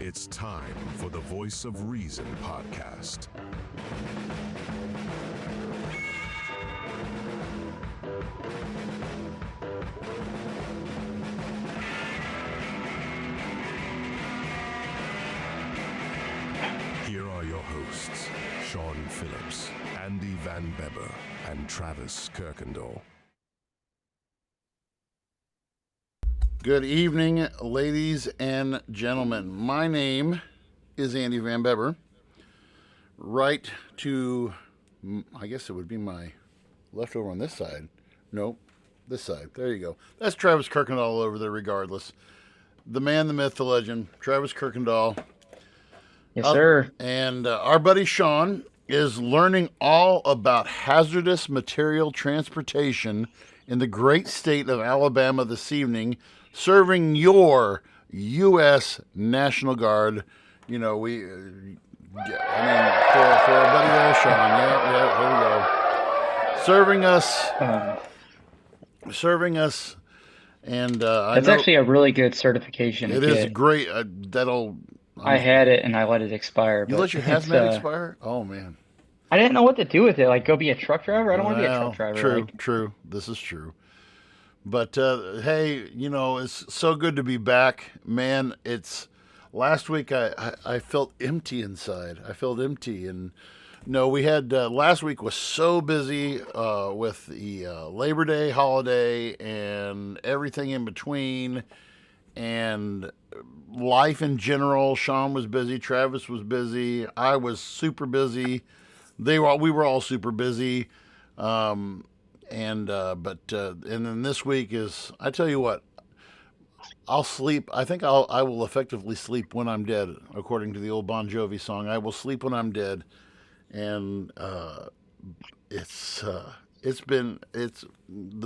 It's time for the Voice of Reason podcast. Here are your hosts, Sean Phillips, Andy Van Beber, and Travis Kirkendall. Good evening, ladies and gentlemen. My name is Andy Van Beber. Right to, I guess it would be my left over on this side. Nope, this side. There you go. That's Travis Kirkendall over there, regardless. The man, the myth, the legend, Travis Kirkendall. Yes, sir. And our buddy Sean is learning all about hazardous material transportation in the great state of Alabama this evening, serving your U.S. National Guard. You know, for our buddy there, Sean. Yeah, there we go. Serving us, and That's actually a really good certification to it is get. great. I had it and I let it expire. You but let your it's, hazmat expire? Oh man. I didn't know what to do with it. Like, go be a truck driver? I don't want to be a truck driver. True. This is true. But hey, you know, it's so good to be back, man. It's last week I felt empty inside. I felt empty, and no, we had last week was so busy with the Labor Day holiday and everything in between, and life in general. Sean was busy, Travis was busy, I was super busy. We were all super busy. And then this week is, I tell you what, I'll sleep. I think I will effectively sleep when I'm dead, according to the old Bon Jovi song. I will sleep when I'm dead, and it's the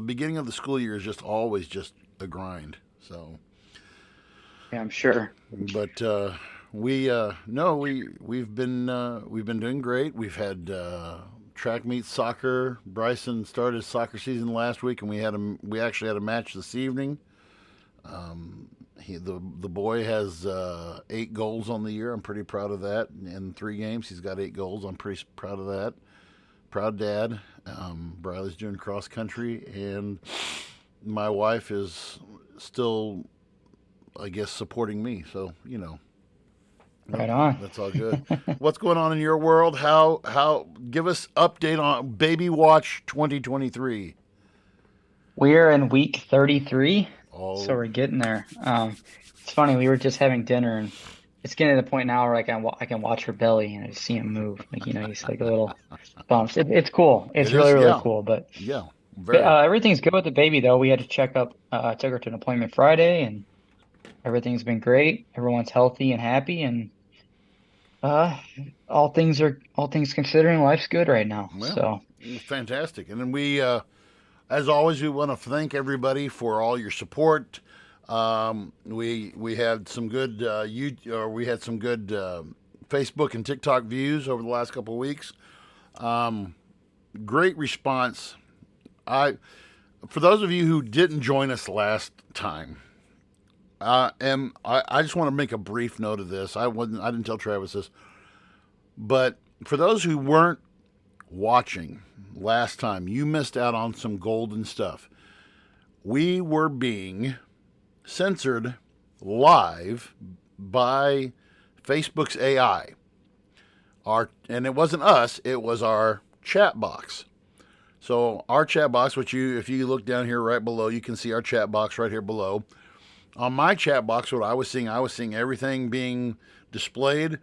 beginning of the school year is just always just a grind. So Yeah, I'm sure. but we've been doing great. We've had track meet, soccer. Bryson started his soccer season last week, and we actually had a match this evening. The boy has 8 goals on the year. I'm pretty proud of that. In 3 games, he's got 8 goals. I'm pretty proud of that. Proud dad. Briley's doing cross country, and my wife is still, I guess, supporting me. So, you know. Right on. That's all good. What's going on in your world? How give us update on Baby Watch 2023. We are in week 33, Oh, so we're getting there. It's funny, we were just having dinner, and it's getting to the point now where I can watch her belly and I just see him move. Like, you know, he's like a little bumps. It's cool. It's It really, is, really yeah. cool. But yeah, very. everything's good with the baby, though. We had to check up. I took her to an appointment Friday, and everything's been great. Everyone's healthy and happy, and all things considering, life's good right now. Well, So fantastic. And then we, as always, we want to thank everybody for all your support. We had some good Facebook and TikTok views over the last couple of weeks. Great response. For those of you who didn't join us last time, I just want to make a brief note of this. I didn't tell Travis this, but for those who weren't watching last time, you missed out on some golden stuff. We were being censored live by Facebook's AI. And it wasn't us, it was our chat box. So our chat box, which if you look down here right below, you can see our chat box right here below. On my chat box, what I was seeing everything being displayed,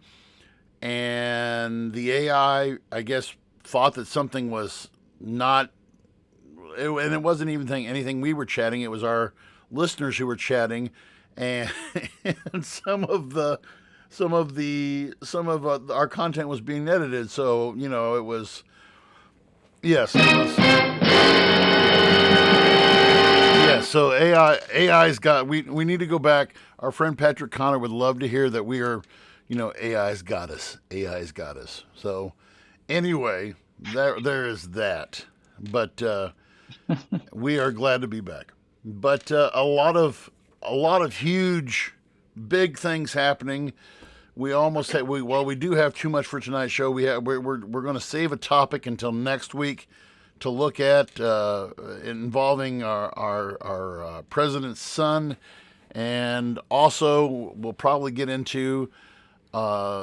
and the AI, I guess, thought that something was not, and it wasn't even anything we were chatting. It was our listeners who were chatting, and some of our content was being edited. So, you know, it was, yes. Yeah, so AI's got, we need to go back. Our friend Patrick Connor would love to hear that we are, you know, AI's got us. So anyway, there is that. But we are glad to be back. But a lot of huge, big things happening. we almost had we do have too much for tonight's show. We're going to save a topic until next week to look at involving our president's son, and also we'll probably get into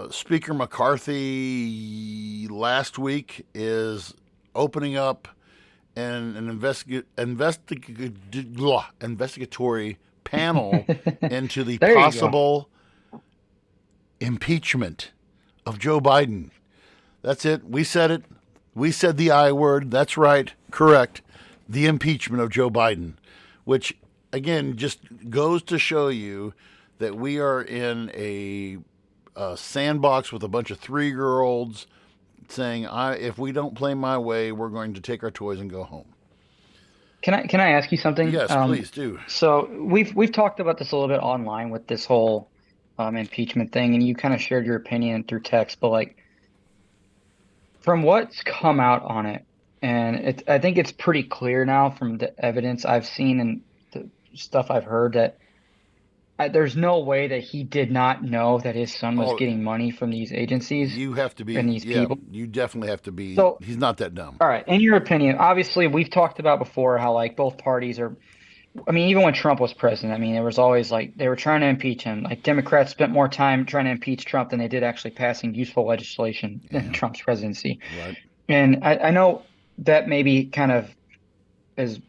Speaker McCarthy last week is opening up an investigatory panel into the There you go. possible impeachment of Joe Biden. That's it. We said it. We said the I word. That's right. Correct. The impeachment of Joe Biden, which again just goes to show you that we are in a sandbox with a bunch of 3-year-olds saying, if we don't play my way, we're going to take our toys and go home. Can I ask you something? Yes, please do. So we've talked about this a little bit online with this whole impeachment thing, and you kind of shared your opinion through text, but like from what's come out on it, and I think it's pretty clear now from the evidence I've seen and the stuff I've heard that there's no way that he did not know that his son was getting money from these agencies You have to be, and these people. you definitely have to be. So, He's not that dumb. all right, in your opinion, obviously we've talked about before how like both parties are. I mean, even when Trump was president, I mean, it was always like they were trying to impeach him. Like Democrats spent more time trying to impeach Trump than they did actually passing useful legislation in Trump's presidency. Right. And I know that maybe kind of is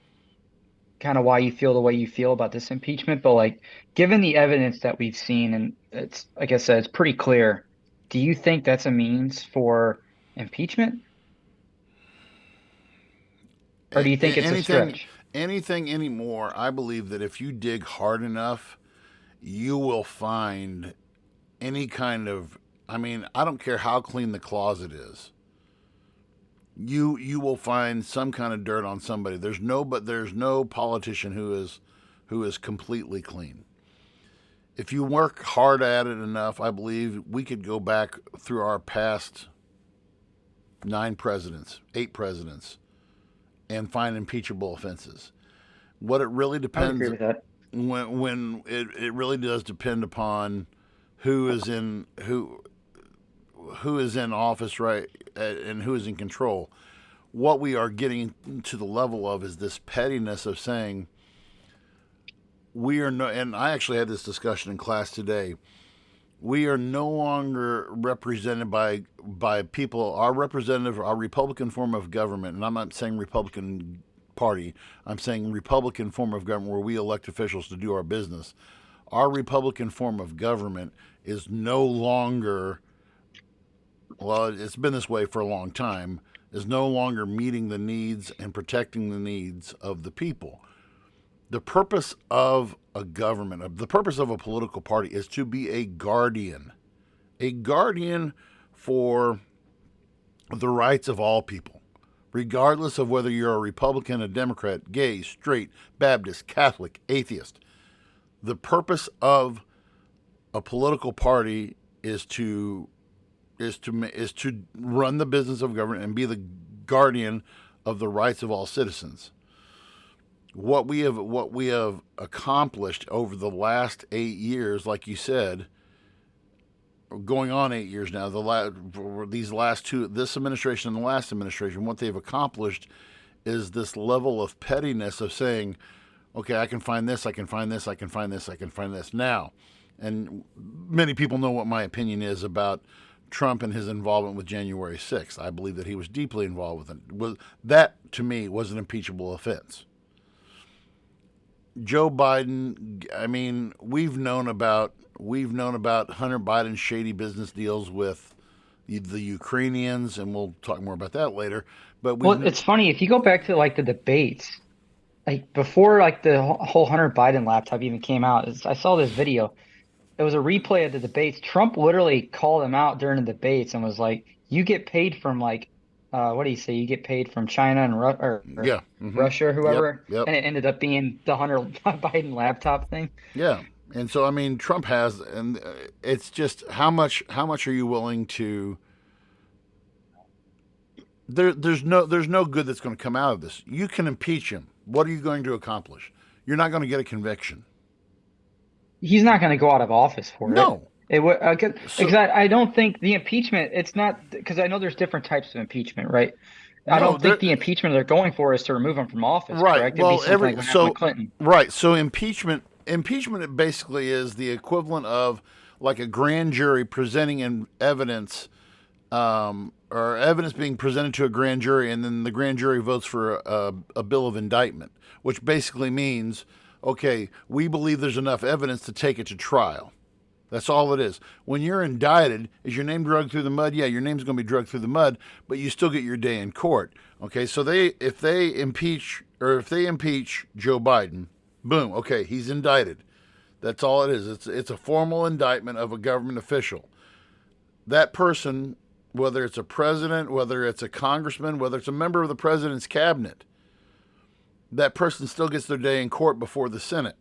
kind of why you feel the way you feel about this impeachment, but like given the evidence that we've seen, and it's like I said, it's pretty clear. Do you think that's a means for impeachment? Or do you think it's a stretch? Anything anymore, I believe that if you dig hard enough, you will find any kind of, I mean, I don't care how clean the closet is. You will find some kind of dirt on somebody. There's no politician who is completely clean. If you work hard at it enough, I believe we could go back through our past 8 presidents, and find impeachable offenses. What it really I would depends agree with that. when it really does depend upon who is in office, right, and who is in control. What we are getting to the level of is this pettiness of saying we are no. And I actually had this discussion in class today. We are no longer represented by people. Our representative, our Republican form of government, and I'm not saying Republican Party, I'm saying Republican form of government where we elect officials to do our business. Our Republican form of government is no longer, well, it's been this way for a long time, is no longer meeting the needs and protecting the needs of the people. The purpose of a government, the purpose of a political party is to be a guardian for the rights of all people, regardless of whether you're a Republican, a Democrat, gay, straight, Baptist, Catholic, atheist. The purpose of a political party is to run the business of government and be the guardian of the rights of all citizens. What we have accomplished over the last 8 years, like you said, going on 8 years now, these last two, this administration and the last administration, what they've accomplished is this level of pettiness of saying, okay, I can find this, I can find this, I can find this, I can find this. Now, and many people know what my opinion is about Trump and his involvement with January 6th. I believe that he was deeply involved with it. That, to me, was an impeachable offense. Joe Biden, I mean, we've known about Hunter Biden's shady business deals with the Ukrainians, and we'll talk more about that later. But Well, it's funny if you go back to like the debates, like before like the whole Hunter Biden laptop even came out. I saw this video. It was a replay of the debates. Trump literally called him out during the debates and was like, "You get paid from like, what do you say? You get paid from China and Russia or whoever." Yep. And it ended up being the Hunter Biden laptop thing. Yeah, and so I mean, Trump has, and it's just how much are you willing to? There's no good that's going to come out of this. You can impeach him. What are you going to accomplish? You're not going to get a conviction. He's not going to go out of office for it. No, It would So because I don't think the impeachment. It's not because I know there's different types of impeachment, right? I no, don't think there. the impeachment they're going for is to remove him from office, Right. correct? It'd be Well, something like what happened with Clinton. so impeachment it basically is the equivalent of like a grand jury presenting in evidence, or evidence being presented to a grand jury, and then the grand jury votes for a bill of indictment, which basically means, okay, we believe there's enough evidence to take it to trial. That's all it is. When you're indicted, is your name dragged through the mud? Yeah, your name's going to be dragged through the mud, but you still get your day in court. Okay, so if they impeach Joe Biden, boom, okay, he's indicted. That's all it is. It's a formal indictment of a government official. That person, whether it's a president, whether it's a congressman, whether it's a member of the president's cabinet, that person still gets their day in court before the Senate.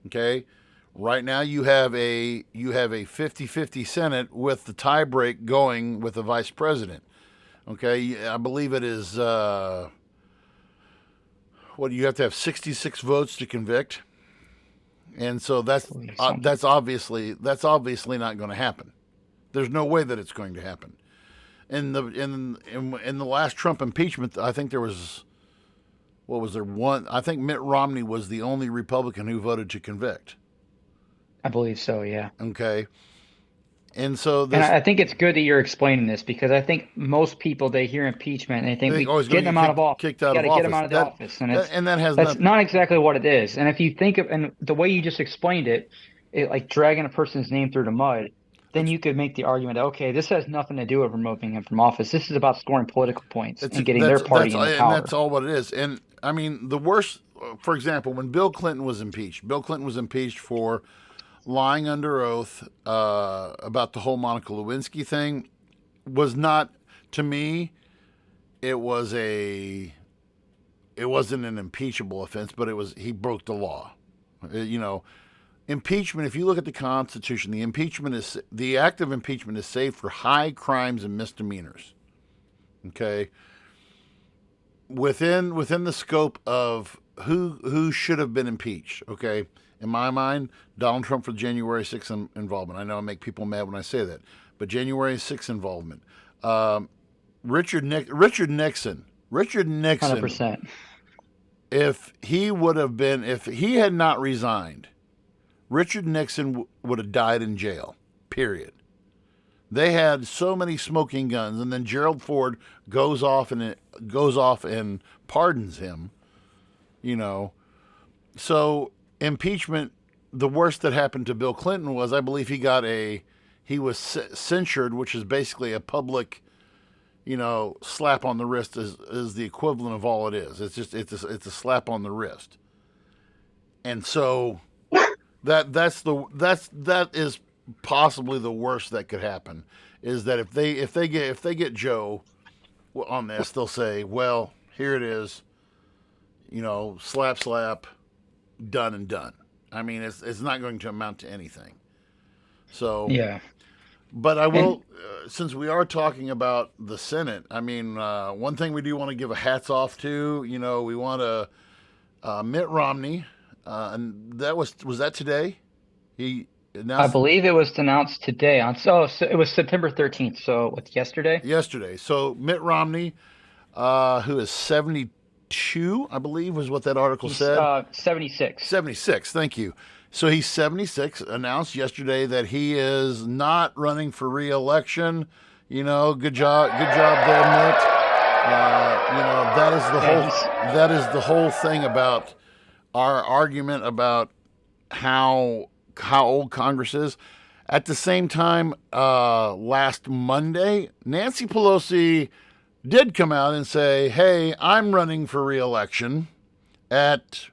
Okay? Right now you have a 50-50 Senate with the tiebreak going with the vice president. Okay, I believe it is what you have to have 66 votes to convict, and so Something. that's obviously not going to happen. There's no way that it's going to happen. In the last Trump impeachment, I think there was what was there one? I think Mitt Romney was the only Republican who voted to convict. I believe so, yeah. Okay, and so And this I think it's good that you're explaining this because I think most people they hear impeachment and they think they we think, oh, he's going getting to him get out of office. kicked We out got of to get him office. out of the office, and And that has that's nothing. not exactly what it is. And if you think of and the way you just explained it like dragging a person's name through the mud, then you could make the argument, okay, this has nothing to do with removing him from office. This is about scoring political points and getting their party into That's power. all what it is. And I mean, the worst. For example, when Bill Clinton was impeached for lying under oath about the whole Monica Lewinsky thing. Was not, to me, it was a it wasn't an impeachable offense, but he broke the law. You know, impeachment. If you look at the Constitution, the act of impeachment is saved for high crimes and misdemeanors. Okay, within the scope of who should have been impeached. Okay, in my mind, Donald Trump for January 6th involvement. I know I make people mad when I say that, but January 6th involvement. Richard Nixon. Richard Nixon. 100%. If he had not resigned, Richard Nixon would have died in jail. Period. They had so many smoking guns, and then Gerald Ford goes off and pardons him. You know, so impeachment. The worst that happened to Bill Clinton was, I believe, he was censured, which is basically a public, slap on the wrist is the equivalent of all it is. It's a slap on the wrist, and so that is possibly the worst that could happen. Is that if they get Joe on this, they'll say, well, here it is, slap, done and done. I mean, it's not going to amount to anything. So Yeah. but I will, since we are talking about the Senate, I mean, one thing we do want to give a hats off to, we want to Mitt Romney, and was that today? He I announced believe it was announced today so it was September 13th. So what's yesterday? yesterday. So Mitt Romney, who is 72, I believe, was what that article He's said. 76. 76, thank you. So he's 76, announced yesterday that he is not running for re-election. Good job there, Mitt. That is the whole thing about our argument about how old Congress is. At the same time, last Monday, Nancy Pelosi did come out and say, hey, I'm running for re-election at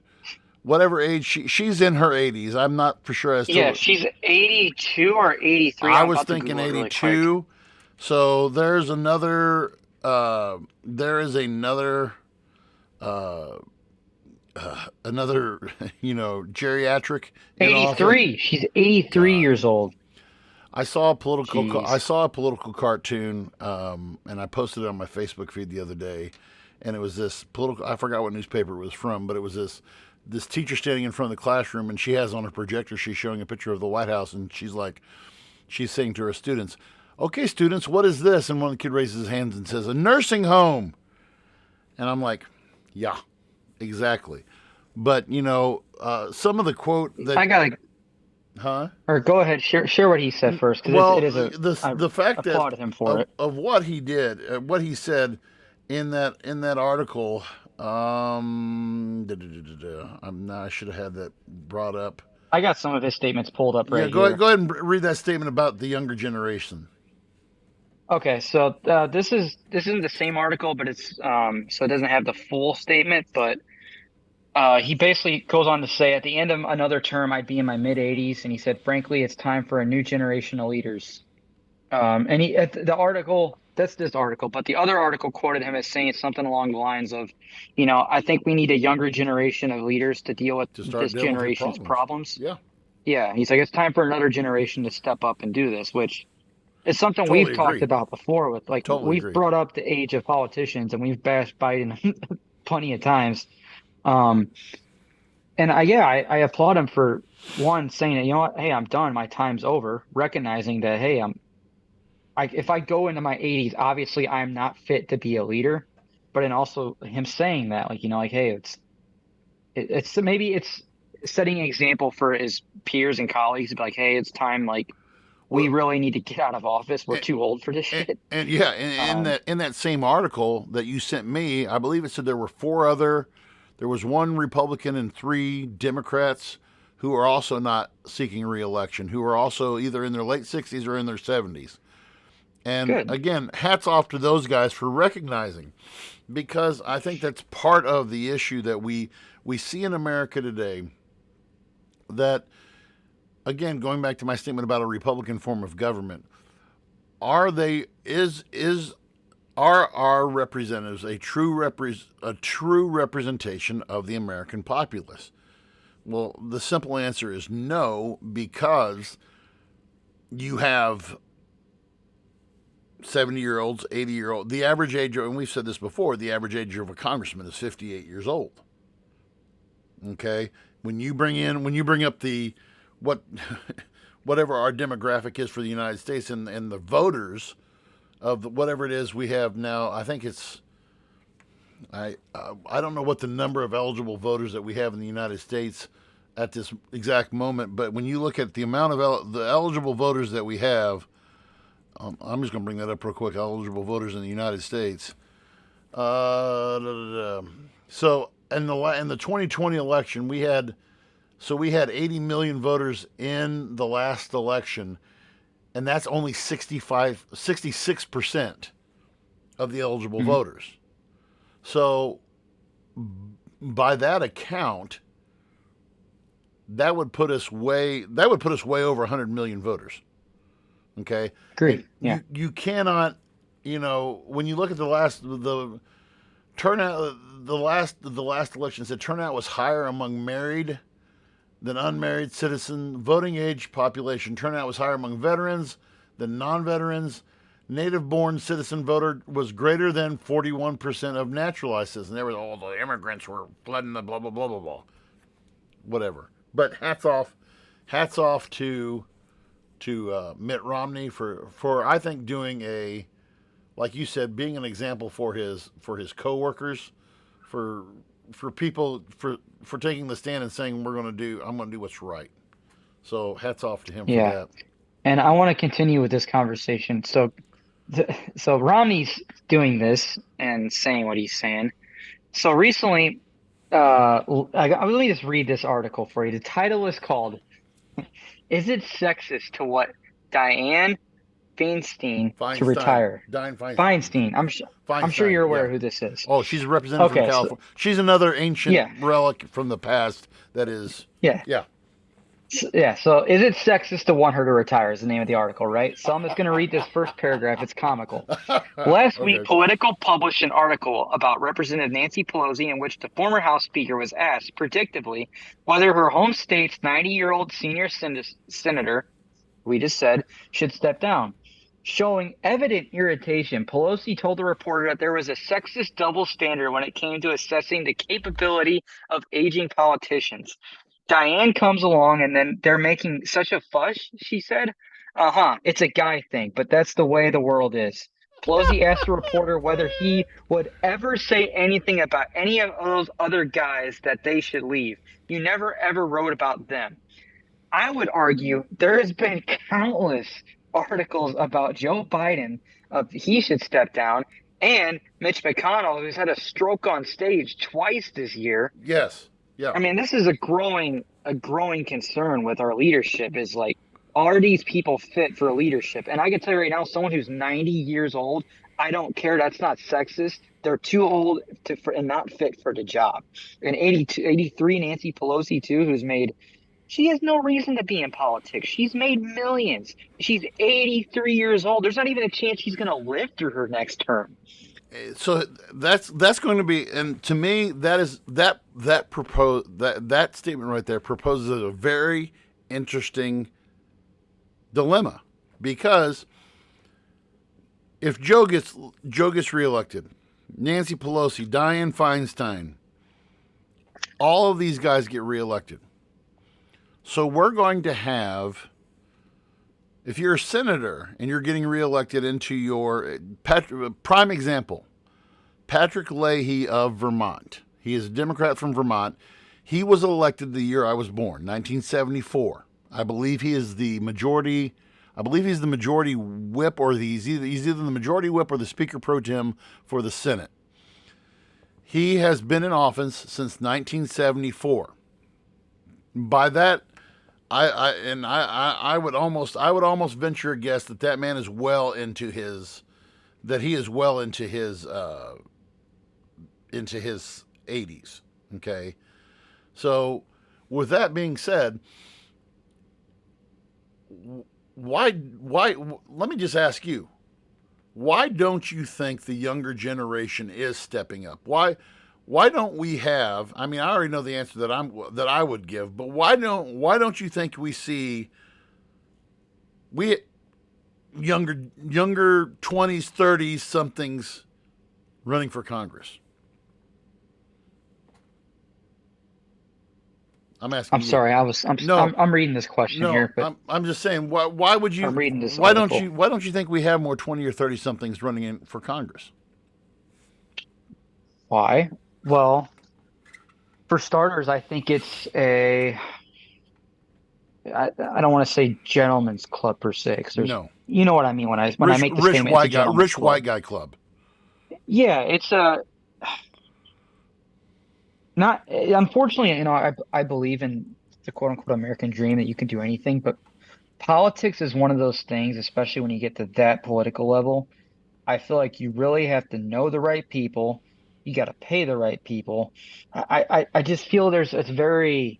whatever age she's in her 80s. I'm not for sure as to. Yeah, she's 82 or 83. I I'm was about to thinking Google it really 82. So there's another. There is another. Another, geriatric. quick. In office. 83. She's 83 years old. I saw a political. Jeez. I saw a political cartoon, and I posted it on my Facebook feed the other day, and it was this political. I forgot what newspaper it was from, but it was this teacher standing in front of the classroom, and she has on a projector. She's showing a picture of the White House, and she's like, she's saying to her students, "Okay, students, what is this?" And one kid raises his hands and says, "A nursing home." And I'm like, "Yeah, exactly." But some of the quote that I gotta, huh? or go ahead, share what he said first, because Well, it is a, I the fact that applauded him for it. of what he did, what he said in that article, I should have had that brought up. I got some of his statements pulled up Yeah, right here. go ahead and read that statement about the younger generation. Okay, so this isn't the same article, but it's so it doesn't have the full statement, but he basically goes on to say, at the end of another term, I'd be in my mid 80s, and he said, frankly, it's time for a new generation of leaders. And the article, that's this article, but the other article quoted him as saying something along the lines of, I think we need a younger generation of leaders to deal with To start this dealing with your generation's problems. Yeah, Yeah, he's like, it's time for another generation to step up and do this, which is something totally we've talked agree. about before with Totally we've agree. brought up the age of politicians and we've bashed Biden plenty of times. Um, and I applaud him for one saying that, what, hey, I'm done, my time's over, recognizing that, hey, if I go into my 80s, obviously I'm not fit to be a leader, but then also him saying that, hey, it's maybe it's setting an example for his peers and colleagues to be like, hey, it's time, we really need to get out of office. We're too old for this shit. And yeah, in that same article that you sent me, I believe it said there was one Republican and 3 Democrats who are also not seeking re-election, who are also either in their late 60s or in their 70s. And Good. Again, hats off to those guys for recognizing, because I think that's part of the issue that we see in America today. That, again, going back to my statement about a Republican form of government, are our representatives a true representation of the American populace? Well, the simple answer is no, because you have 70-year-olds, 80-year-olds. The average age, and we've said this before, the average age of a congressman is 58 years old. Okay, when you bring up whatever our demographic is for the United States and the voters of whatever it is we have now, I think it's I don't know what the number of eligible voters that we have in the United States at this exact moment, but when you look at the amount of the eligible voters that we have, I'm just going to bring that up real quick. Eligible voters in the United States. So in the 2020 election, we had 80 million voters in the last election, and that's only 66% of the eligible voters. So by that account, that would put us way over 100 million voters. Okay. Great. Yeah. You cannot, when you look at the turnout, the last elections, the turnout was higher among married than unmarried citizen. Voting age population turnout was higher among veterans than non-veterans. Native-born citizen voter was greater than 41% of naturalized citizens. There was all the immigrants were flooding the blah blah blah blah blah, whatever. But hats off to Mitt Romney for I think doing like you said, being an example for his coworkers, for people for taking the stand and saying I'm going to do what's right. So hats off to him for that. And I want to continue with this conversation. So Romney's doing this and saying what he's saying. So recently, let me just read this article for you. The title is called, "Is it sexist to want Dianne Feinstein to retire?" Dianne Feinstein. I'm sure you're aware who this is. Oh, she's a representative from California. She's another ancient relic from the past that is. Yeah. So is it sexist to want her to retire is the name of the article, right? So I'm just going to read this first paragraph. It's comical. Last week, Politico published an article about Representative Nancy Pelosi in which the former House Speaker was asked, predictably, whether her home state's 90-year-old senior senator, we just said, should step down. Showing evident irritation, Pelosi told the reporter that there was a sexist double standard when it came to assessing the capability of aging politicians. Dianne comes along and then they're making such a fuss, she said, It's a guy thing, but that's the way the world is. Pelosi asked a reporter whether he would ever say anything about any of those other guys that they should leave. You never ever wrote about them. I would argue there has been countless articles about Joe Biden of he should step down and Mitch McConnell, who's had a stroke on stage twice this year. Yes. Yeah. I mean, this is a growing concern with our leadership is like, are these people fit for leadership? And I can tell you right now, someone who's 90 years old, I don't care. That's not sexist. They're too old and not fit for the job. And 82, 83 Nancy Pelosi too, she has no reason to be in politics. She's made millions. She's 83 years old. There's not even a chance she's going to live through her next term. So that's going to be, and to me, that statement right there proposes a very interesting dilemma, because if Joe gets reelected, Nancy Pelosi, Dianne Feinstein, all of these guys get reelected. So we're going to have, if you're a senator and you're getting reelected into your prime example, Patrick Leahy of Vermont. He is a Democrat from Vermont. He was elected the year I was born, 1974. I believe he is the majority. I believe he's the majority whip, or he's either the majority whip or the Speaker Pro Tem for the Senate. He has been in office since 1974. By that, I would almost venture a guess that man is well into his 80s. Okay, so with that being said, why? Let me just ask you, why don't you think the younger generation is stepping up? Why don't we have? I mean, I already know the answer that I would give, but why don't you think we see younger 20s, 30s somethings running for Congress? I'm asking. I'm sorry. I'm reading this question here, but I'm just saying. Why would you? I'm reading this Why article. don't you think we have more 20 or 30 somethings running in for Congress? Why? Well, for starters, I think it's I don't want to say gentleman's club per se, because No. you know what I mean when I make the statement. White guy, rich white guy club. Yeah, it's not. Unfortunately, I believe in the quote unquote American dream that you can do anything, but politics is one of those things, especially when you get to that political level. I feel like you really have to know the right people. You got to pay the right people. I just feel it's very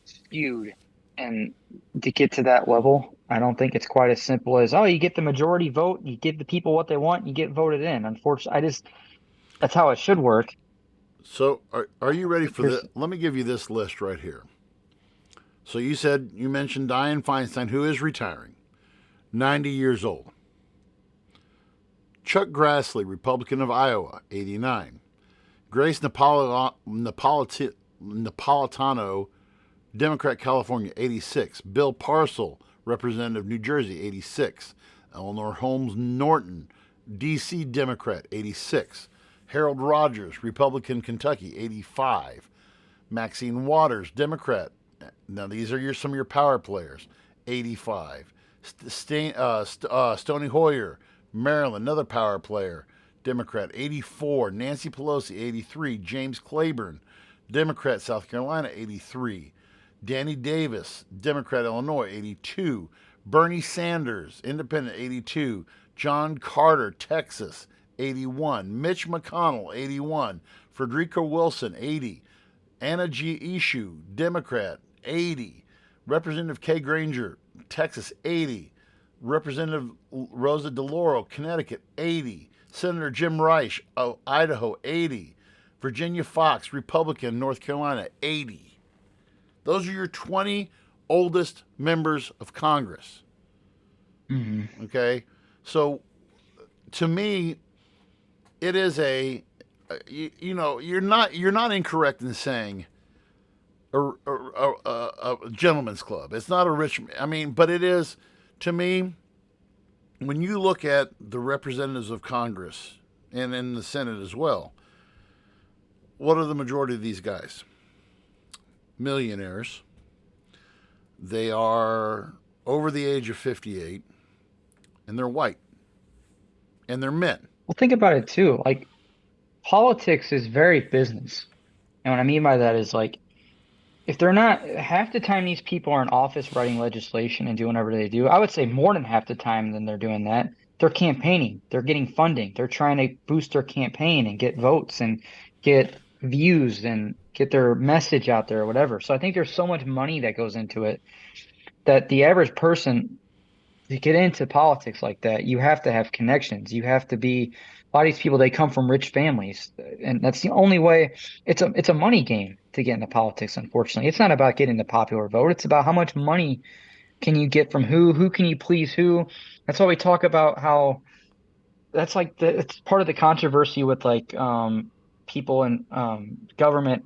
skewed, and to get to that level, I don't think it's quite as simple as, oh, you get the majority vote, you give the people what they want, and you get voted in. Unfortunately, that's how it should work. So are you ready for this? Let me give you this list right here. So you mentioned Dianne Feinstein, who is retiring, 90 years old. Chuck Grassley, Republican of Iowa, 89. Grace Napolitano, Democrat, California, 86. Bill Parcell, Representative, New Jersey, 86. Eleanor Holmes Norton, D.C. Democrat, 86. Harold Rogers, Republican, Kentucky, 85. Maxine Waters, Democrat. Now, these are some of your power players, 85. Stony Hoyer, Maryland, another power player, Democrat, 84. Nancy Pelosi, 83. James Clyburn, Democrat, South Carolina, 83. Danny Davis, Democrat, Illinois, 82. Bernie Sanders, Independent, 82. John Carter, Texas, 81. Mitch McConnell, 81. Frederica Wilson, 80. Anna G. Eshoo, Democrat, 80. Representative Kay Granger, Texas, 80. Representative Rosa DeLauro, Connecticut, 80. Senator Jim Risch of Idaho, 80. Virginia Foxx, Republican, North Carolina, 80. Those are your 20 oldest members of Congress. Mm-hmm. Okay? So, to me, it is you're not incorrect in saying a gentleman's club. It's not a rich, but it is. To me, when you look at the representatives of Congress and in the Senate as well, what are the majority of these guys? Millionaires. They are over the age of 58, and they're white, and they're men. Well, think about it too. Like politics is very business. And what I mean by that is like if they're not half the time these people are in office writing legislation and doing whatever they do, I would say more than half the time than they're doing that, they're campaigning, they're getting funding, they're trying to boost their campaign and get votes and get views and get their message out there or whatever. So I think there's so much money that goes into it that the average person to get into politics like that, you have to have connections. You have to be a lot of these people, they come from rich families, and that's the only way. It's a money game to get into politics, unfortunately. It's not about getting the popular vote. It's about how much money can you get from who can you please who. That's why we talk about how that's like it's part of the controversy with like people in government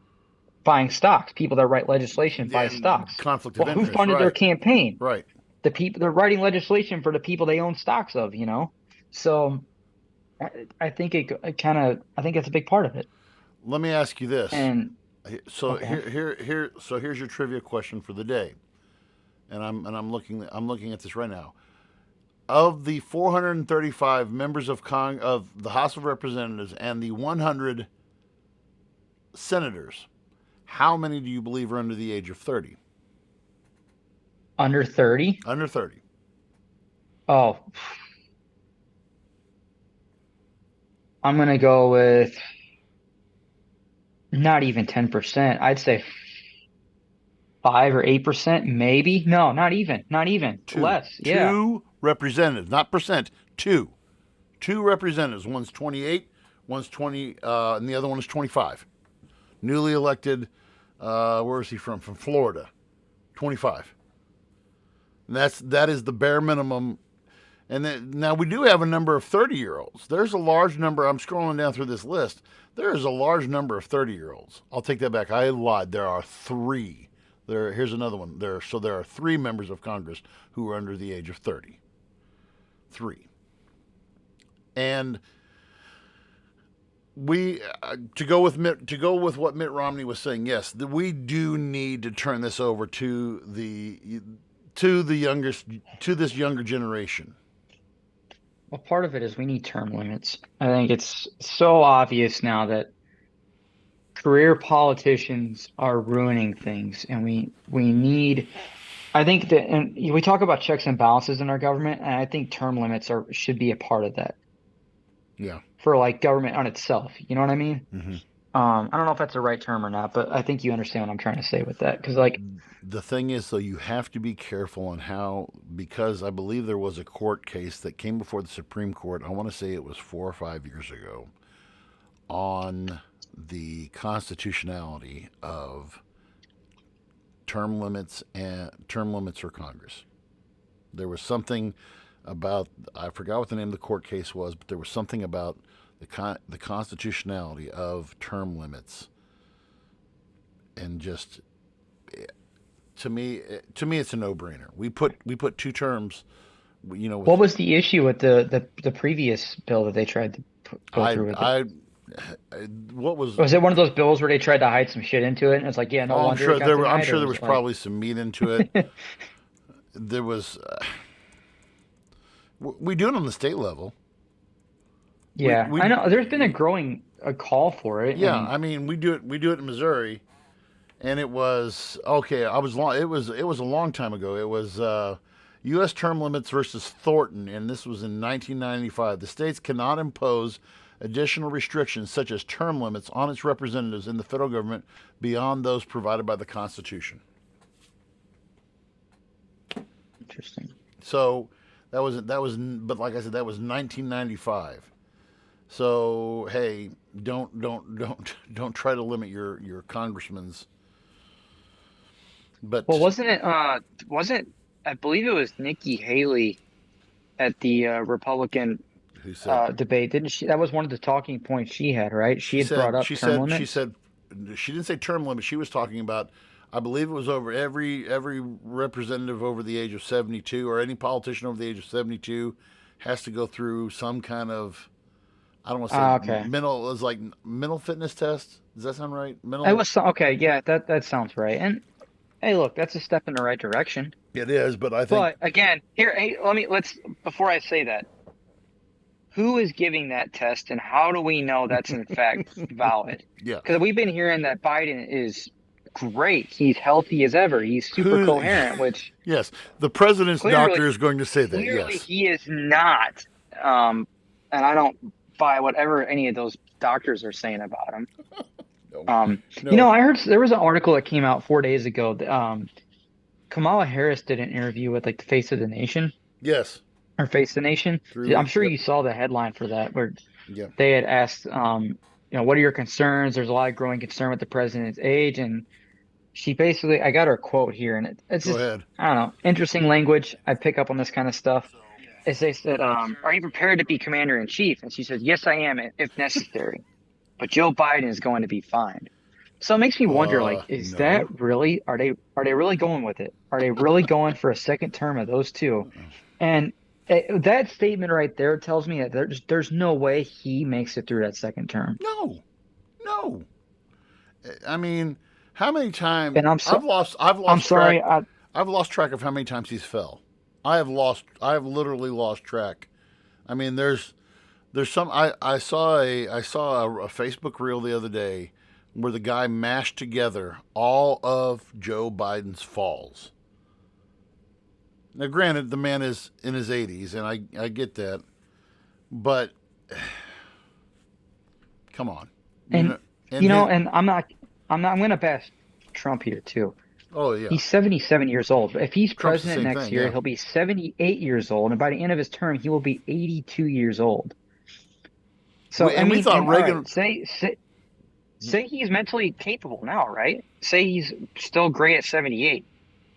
buying stocks, people that write legislation buy stocks. Conflict of Well, who interest, funded their right? campaign? Right. The people they're writing legislation for the people they own stocks of, you know? So I think it kind of I think it's a big part of it. Let me ask you this. And So okay. so here's your trivia question for the day, and I'm looking at this right now. Of the 435 members of the House of Representatives and the 100 senators, how many do you believe are under the age of 30? Under 30? Under 30. Oh, I'm gonna go with not even 10%. I'd say 5 or 8%, maybe. No, not even. Not even. Two. Less. Yeah. Two representatives, not percent. Two. Two representatives. One's 28, one's 20, and the other one is 25. Newly elected. Where is he from? From Florida. 25. And that is the bare minimum. And then, now we do have a number of 30-year-olds. There's a large number. I'm scrolling down through this list. There is a large number of 30-year-olds. I'll take that back. I lied. There are three. Here's another one. There are three members of Congress who are under the age of 30. Three. And we to go with what Mitt Romney was saying. Yes, we do need to turn this over to this younger generation. Well, part of it is we need term limits. I think it's so obvious now that career politicians are ruining things, and we need. I think that, and we talk about checks and balances in our government, and I think term limits should be a part of that Yeah. for like government on itself. You know what I mean? Mm-hmm. I don't know if that's the right term or not, but I think you understand what I'm trying to say with that. Because like, The thing is, though, you have to be careful on how, because I believe there was a court case that came before the Supreme Court. I want to say it was 4 or 5 years ago, on the constitutionality of term limits for Congress. There was something about, I forgot what the name of the court case was, but there was something about the constitutionality of term limits, and just to me it's a no-brainer. We put two terms, you know. what was the issue with the previous bill that they tried to go through with it? What was? Was it one of those bills where they tried to hide some shit into it? And it's like, yeah, no Oh, wonder it got I'm denied, sure or there was was it probably some meat into it. like, There was. We do it on the state level. yeah, We I know. There's been a call for it, Yeah, and I mean, we do it in Missouri, and it was okay. It was a long time ago. It was U.S. term limits versus Thornton, and this was in 1995. The states cannot impose additional restrictions such as term limits on its representatives in the federal government beyond those provided by the Constitution. interesting. So but like I said, that was 1995. So hey, don't try to limit your congressman's. But Well, wasn't it? Wasn't I believe it was Nikki Haley at the Republican who said debate? Didn't she? That was one of the talking points she had, right? She she had brought said up she term said she limits. said she didn't say term limit. She was talking about I believe it was over every representative over the age of 72, or any politician over the age of 72 has to go through some kind of, I don't want to say Okay. mental, it was like mental fitness test. Does that sound right? It Mental. was okay. Yeah, that sounds right. And hey, look, that's a step in the right direction. It is, but I think But again, here, hey, let's before I say that, who is giving that test, and how do we know that's in fact valid? yeah. Because we've been hearing that Biden is great. He's healthy as ever. He's super Who? coherent, which Yes, the president's clearly, doctor is going to say that. clearly Yes. he is not. And I don't buy whatever any of those doctors are saying about him. No. I heard there was an article that came out 4 days ago. Kamala Harris did an interview with like the Face of the Nation Yes. or Face the Nation. Through. I'm sure Yep. you saw the headline for that where Yeah. they had asked, what are your concerns? There's a lot of growing concern with the president's age, and she basically, I got her quote here, and it's Go just, ahead. I don't know, interesting language. I pick up on this kind of stuff. As they said, are you prepared to be commander in chief? And she said, yes, I am, if necessary. But Joe Biden is going to be fine. So it makes me wonder, is No. that really, are they really going with it? Are they really going for a second term of those two? And that statement right there tells me that there's no way he makes it through that second term. No. I mean, how many times? And I've lost. I'm sorry. I've lost track of how many times he's fell. I have literally lost track. I mean, there's some. I saw a Facebook reel the other day where the guy mashed together all of Joe Biden's falls. Now, granted, the man is in his 80s, and I get that, but come on. And I'm going to bash Trump here too. Oh yeah. He's 77 years old. If he's Trump's the president same next thing, year, yeah. he'll be 78 years old, and by the end of his term, he will be 82 years old. So We thought all Reagan. right, say he's mentally capable now, right? Say he's still great at 78.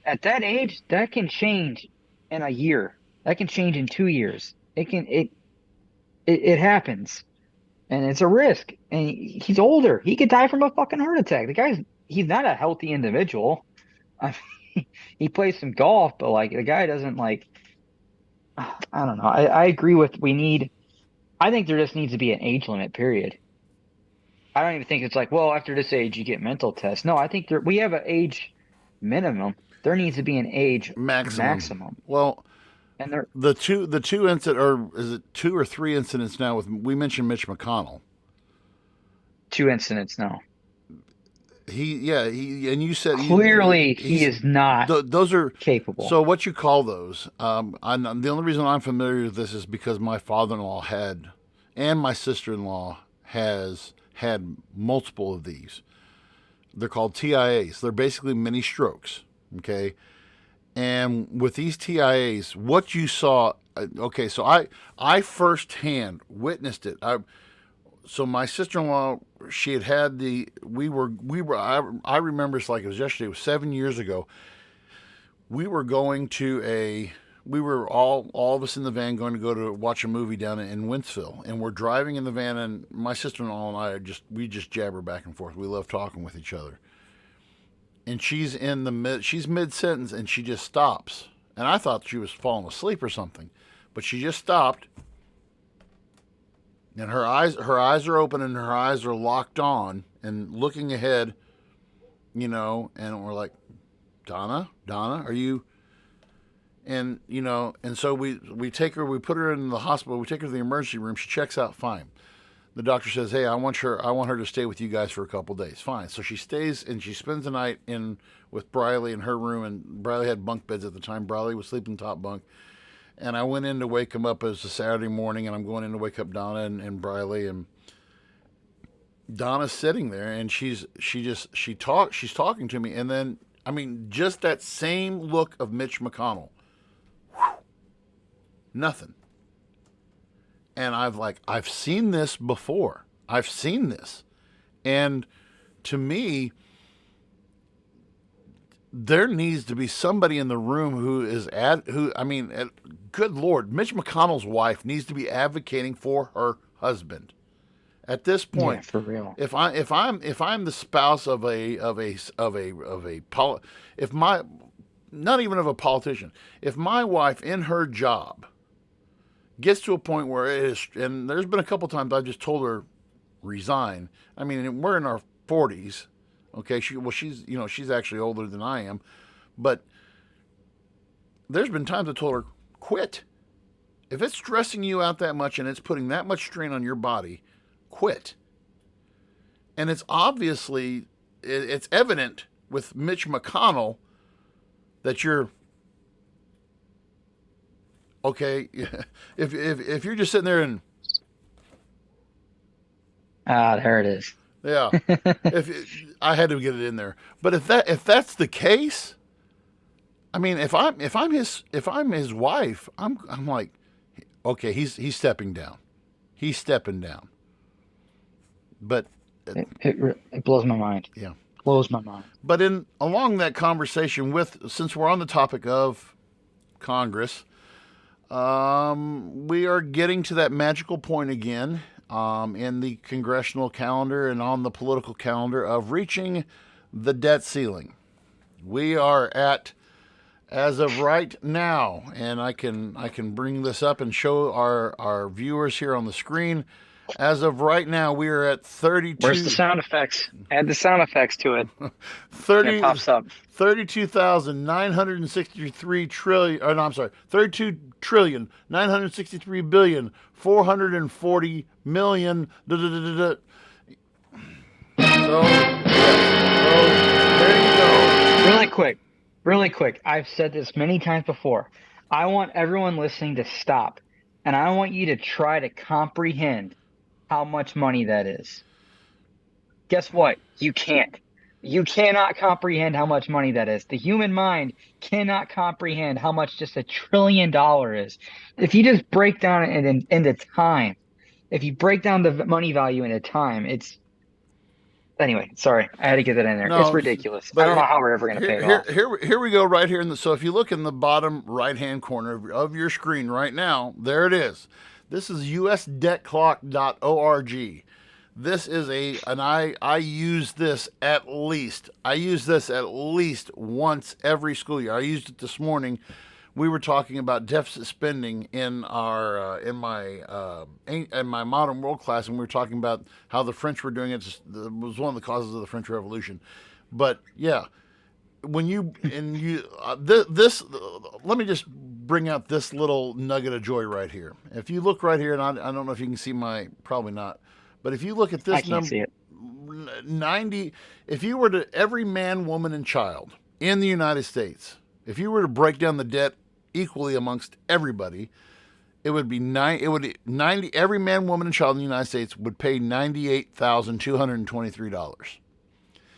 At that age, that can change in a year. That can change in 2 years. It happens, and it's a risk. And he's older. He could die from a fucking heart attack. He's not a healthy individual. I mean, he plays some golf, but like the guy doesn't I don't know. I agree with I think there just needs to be an age limit, period. I don't even think it's like, well, after this age you get mental tests. No, I think we have an age minimum. There needs to be an age maximum. Well, And there the two incident, or is it 2 or 3 incidents now? We mentioned Mitch McConnell. 2 incidents now. He and you said Clearly he is not those are capable. So what you call those? The only reason I'm familiar with this is because my father-in-law had, and my sister-in-law has had multiple of these. They're called TIAs. They're basically mini strokes. Okay, and with these TIAs, what you saw. Okay, so I firsthand witnessed it. So my sister-in-law, she had I remember it's like it was yesterday. It was 7 years ago. We were all of us in the van going to go to watch a movie down in Wentzville, and we're driving in the van, and my sister-in-law and I we just jabber back and forth. We love talking with each other. And she's mid-sentence, and she just stops. And I thought she was falling asleep or something, but she just stopped. And her eyes are open, and her eyes are locked on and looking ahead, and we're like, Donna, are you? And and so we take her, we put her in the hospital, we take her to the emergency room. She checks out fine. The doctor says, hey, I want her to stay with you guys for a couple days. Fine. So she stays, and she spends the night with Briley in her room, and Briley had bunk beds at the time. Briley was sleeping top bunk. And I went in to wake him up. It was a Saturday morning, and I'm going in to wake up Donna and Briley, and Donna's sitting there, and she's talking to me, and then just that same look of Mitch McConnell. Nothing. And I've seen this before. I've seen this, and to me, there needs to be somebody in the room good Lord, Mitch McConnell's wife needs to be advocating for her husband At this Yeah, point, for real. if I'm the spouse of if my not even of a politician, if my wife in her job gets to a point where it is, and there's been a couple times I've just told her resign. I mean, we're in our 40s. Okay, she's actually older than I am, but there's been times I told her quit. If it's stressing you out that much and it's putting that much strain on your body, quit. And it's obviously, it's evident with Mitch McConnell that you're okay. If you're just sitting there and There it is. yeah, I had to get it in there, but if that's the case, I mean, if I'm his wife, I'm like, okay, he's stepping down, he's stepping down, but It blows my mind. yeah. Blows my mind. But along that conversation since we're on the topic of Congress, we are getting to that magical point again in the congressional calendar and on the political calendar of reaching the debt ceiling. We are at, as of right now, and I can bring this up and show our viewers here on the screen. As of right now, we are at 32. Where's the sound effects? Add the sound effects to it. 30, It pops up. 32,963 trillion. Or no, I'm sorry, 32,963,440,000,000. So there you go. Really quick. I've said this many times before. I want everyone listening to stop, and I want you to try to comprehend how much money that is. Guess what? You can't. You cannot comprehend how much money that is. The human mind cannot comprehend how much just $1 trillion is. If you just break down it into time, if you break down the money value into time, it's anyway. Sorry, I had to get that in there. No, it's ridiculous. but I don't know how we're ever going to pay it off. Here we go right here. So if you look in the bottom right-hand corner of your screen right now, there it is. This is usdebtclock.org. This is and I use this at least once every school year. I used it this morning. We were talking about deficit spending in my modern world class, and we were talking about how the French were doing it. It was one of the causes of the French Revolution. But yeah, when this, let me just bring out this little nugget of joy right here. If you look right here, and I don't know if you can see probably not, but if you look at this I can't see it. 90, if you were to every man, woman, and child in the United States, if you were to break down the debt equally amongst everybody, it would be 90. Every man, woman, and child in the United States would pay $98,223.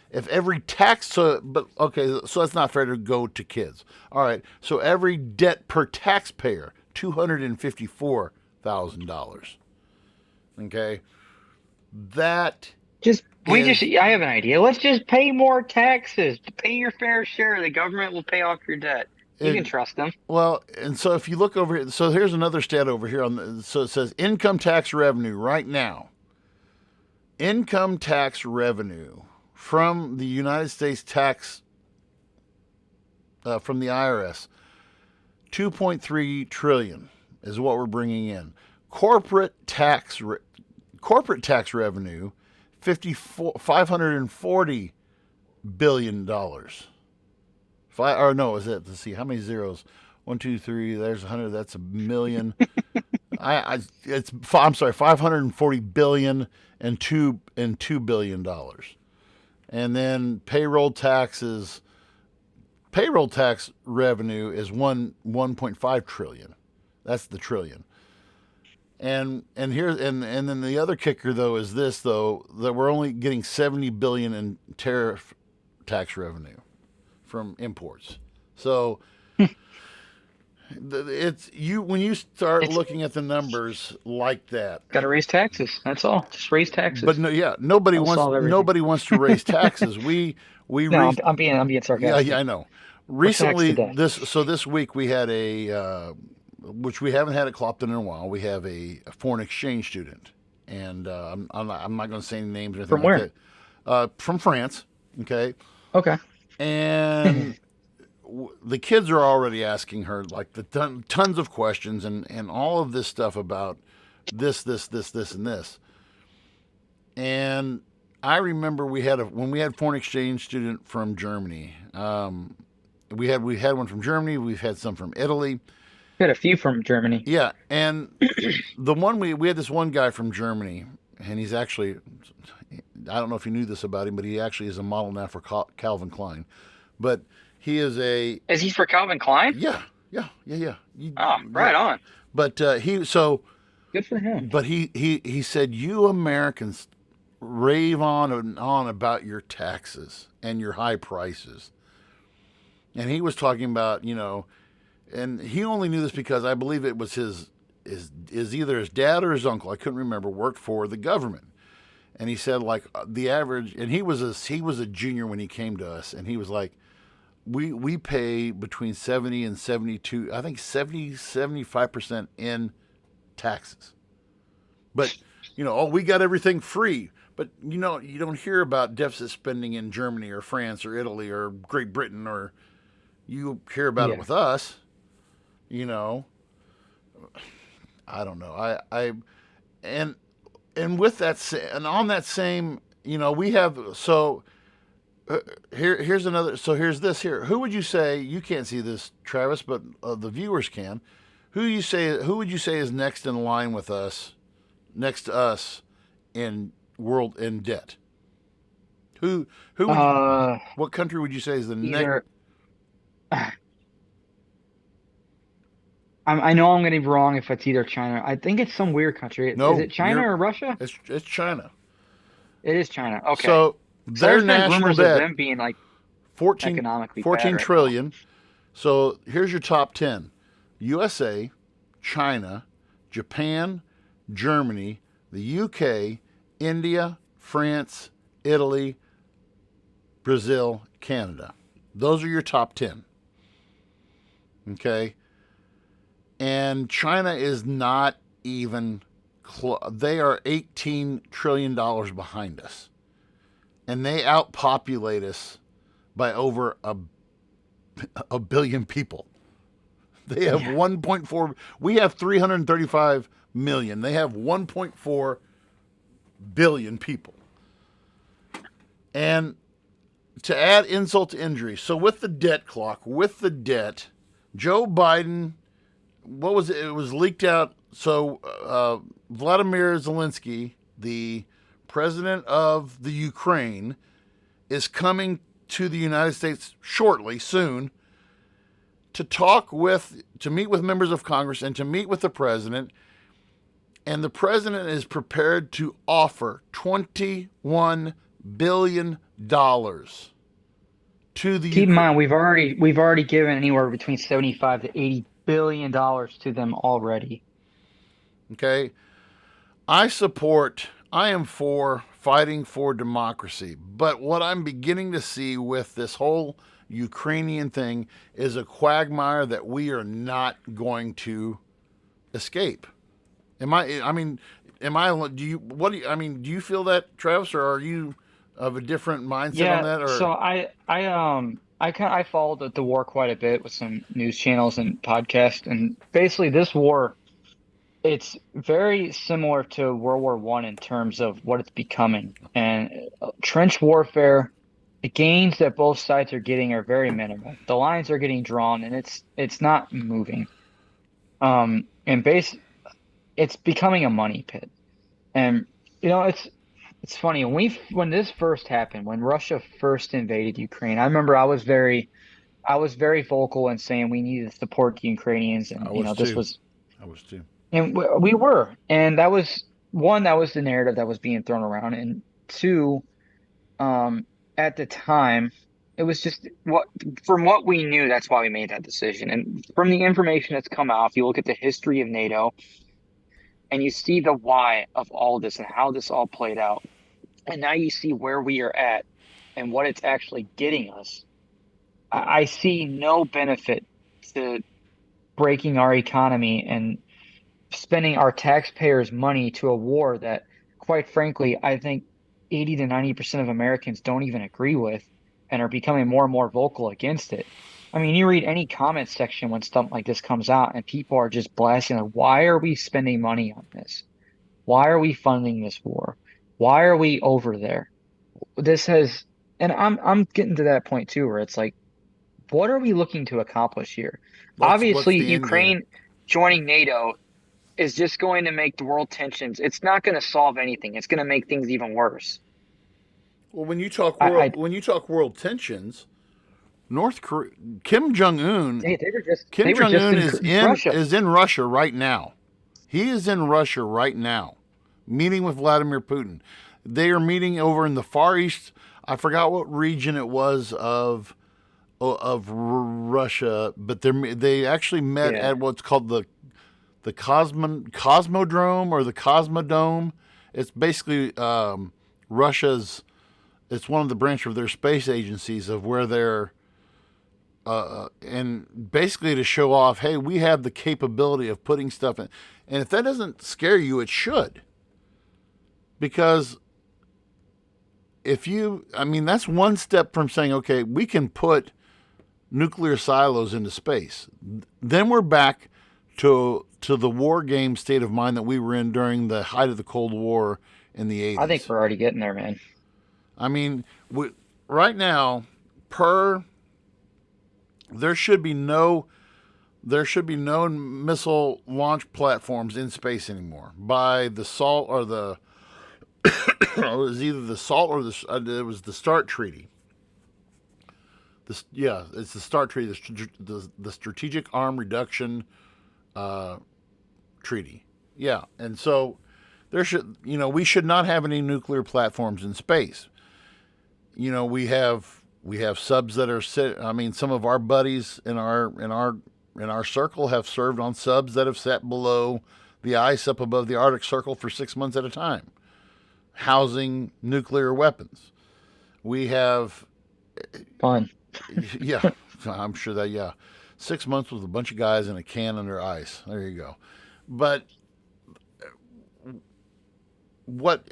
If every so that's not fair to go to kids. All right, so every debt per taxpayer, $254,000. Okay, that I have an idea. Let's just pay more taxes. Pay your fair share. The government will pay off your debt. You can trust them. Well, and so if you look over here, so here's another stat over here so it says income tax revenue right now. Income tax revenue from the United States from the IRS, 2.3 trillion is what we're bringing in. Corporate tax revenue, $540 billion. Let's see how many zeros. 1, 2, 3. There's 100. That's a million. I'm sorry, 540 billion and $2 billion. And then payroll tax revenue is 1.5 trillion. That's the trillion. And then the other kicker though is this though, that we're only getting 70 billion in tariff tax revenue from imports. So when you start looking at the numbers like that, got to raise taxes. That's all. Just raise taxes. But nobody wants to raise taxes. I'm being sarcastic. Yeah, I know. Recently, this week we had which we haven't had at Clopton in a while. We have a foreign exchange student, and I'm not going to say any names or anything From like where? that. From France, okay, Okay. and the kids are already asking her like tons of questions and all of this stuff about this, and this. And I remember when we had foreign exchange student from Germany. We had one from Germany. We've had some from Italy. We had a few from Germany. Yeah, and the one we had this one guy from Germany, and he's actually, I don't know if you knew this about him, but he actually is a model now for Calvin Klein. But he is Is he for Calvin Klein? yeah. Oh, right on. But Good for him. but he said, you Americans rave on and on about your taxes and your high prices. And he was talking about, and he only knew this because I believe it was his either his dad or his uncle, I couldn't remember, worked for the government. And he said like the average, and he was a junior when he came to us, and he was like, we pay between 70 and 72, I think 75% in taxes. But we got everything free. But you don't hear about deficit spending in Germany or France or Italy or Great Britain, or you hear about it with us. I don't know. And with that, and on that same, we have, so here's another, so here's this here. Who would you say, you can't see this, Travis, but the viewers can. Who would you say is next in line with us, next to us in debt? Who would what country would you say is the next? I know I'm going to be wrong if it's either China. I think it's some weird country. No, is it China or Russia? It's China. It is China. Okay. So their there's been national rumors debt, of them being like 14 economically 14 bad trillion. So here's your top 10: USA, China, Japan, Germany, the UK, India, France, Italy, Brazil, Canada. Those are your top 10. Okay. And China is not even they are $18 trillion behind us. And they outpopulate us by over a billion people. They have 1.4, we have 335 million. They have 1.4 billion people. And to add insult to injury, so with the debt clock, with the debt, Joe Biden, what was it? It was leaked out. So Vladimir Zelensky, the president of the Ukraine, is coming to the United States shortly, soon, to meet with members of Congress and to meet with the president. And the president is prepared to offer $21 billion to the Keep in mind, we've already given anywhere between 75 to 80 billion dollars to them already. Okay. I am for fighting for democracy. But what I'm beginning to see with this whole Ukrainian thing is a quagmire that we are not going to escape. Do you feel that, Travis, or are you of a different mindset on that? Or? So I followed the war quite a bit with some news channels and podcasts, and basically this war, it's very similar to World War I in terms of what it's becoming. And trench warfare, the gains that both sides are getting are very minimal. The lines are getting drawn, and it's not moving. It's becoming a money pit. And it's funny when this first happened, when Russia first invaded Ukraine. I remember I was very vocal in saying we needed to support the Ukrainians, and I was too. And we were, and that was the narrative that was being thrown around, and two, at the time, it was just from what we knew, that's why we made that decision. And from the information that's come out, if you look at the history of NATO, and you see the why of all this and how this all played out, and now you see where we are at and what it's actually getting us, I see no benefit to breaking our economy and spending our taxpayers' money to a war that quite frankly, I think 80 to 90% of Americans don't even agree with and are becoming more and more vocal against it. I mean, you read any comment section when stuff like this comes out, and people are just blasting, like, why are we spending money on this? Why are we funding this war? Why are we over there? This has, and I'm getting to that point too, where it's like, what are we looking to accomplish here? What's Obviously, the end game? Ukraine joining NATO is just going to make the world tensions. It's not going to solve anything. It's going to make things even worse. Well, I when you talk world tensions, North Korea, Kim Jong Un, they were just in Russia. is in Russia right now. He is in Russia right now, meeting with Vladimir Putin. They are meeting over in the Far East. I forgot what region it was of Russia, but they actually met Yeah, at what's called the Cosmodrome or the Cosmodome. It's basically Russia's. It's one of the branch of their space agencies of where they're and basically to show off, hey, we have the capability of putting stuff in. And if that doesn't scare you, it should, because I mean, that's one step from saying, okay, we can put nuclear silos into space. Then we're back to the war game state of mind that we were in during the height of the Cold War in the I think 80s. we're already getting there, man. I mean, right now, there should be no missile launch platforms in space anymore by the SALT or the it was either the SALT or it was the START treaty. It's the START treaty, the Strategic Arm Reduction treaty. Yeah, and so we should not have any nuclear platforms in space. We have subs that are I mean, some of our buddies in our circle have served on subs that have sat below the ice up above the Arctic Circle for 6 months at a time, housing nuclear weapons. We have, Fun. yeah, I'm sure that, yeah, 6 months with a bunch of guys in a can under ice. There you go. But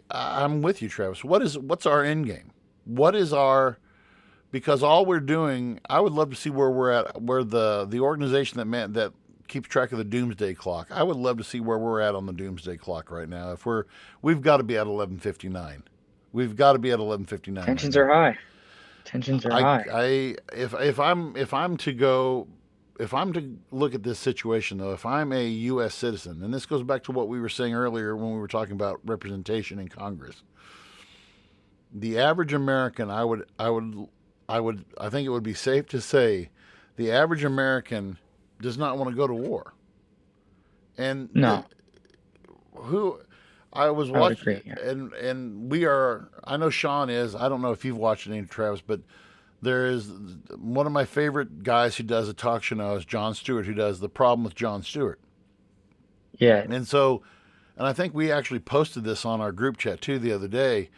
I'm with you, Travis. What's our end game? What is because all we're doing, I would love to see where we're at, where the organization that keeps track of the doomsday clock. I would love to see where we're at on the doomsday clock right now. We've got to be at 11:59. We've got to be at 11:59. Tensions are high. Tensions are high. If I'm to look at this situation though, if I'm a U.S. citizen, and this goes back to what we were saying earlier when we were talking about representation in Congress, the average American, I think it would be safe to say, the average American does not want to go to war. And No, who I was I would watching, agree. Yeah. and we are. I know Sean is. I don't know if you've watched any, Travis, but there is one of my favorite guys who does a talk show now is Jon Stewart, who does The Problem with Jon Stewart. Yeah. And I think we actually posted this on our group chat too the other day.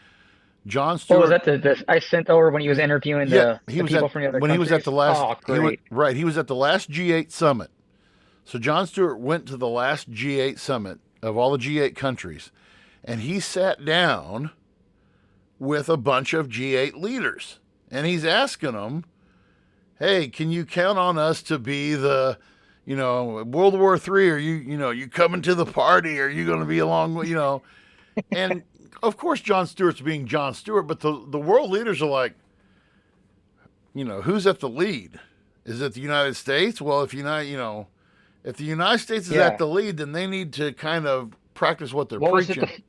Jon What was Stewart. that the I sent over when he was interviewing Yeah, the people from the other when he was at countries? the last. Oh, great. He was at the last G8 summit. So Jon Stewart went to the last G8 summit of all the G8 countries, and he sat down with a bunch of G8 leaders, and he's asking them, "Hey, can you count on us to be the, World War III? Are you coming to the party? Are you going to be along? And of course, Jon Stewart's being Jon Stewart, but the world leaders are like, who's at the lead? Is it the United States? Well, if the United States is at Yeah. the lead, then they need to kind of practice what they're What was it? preaching.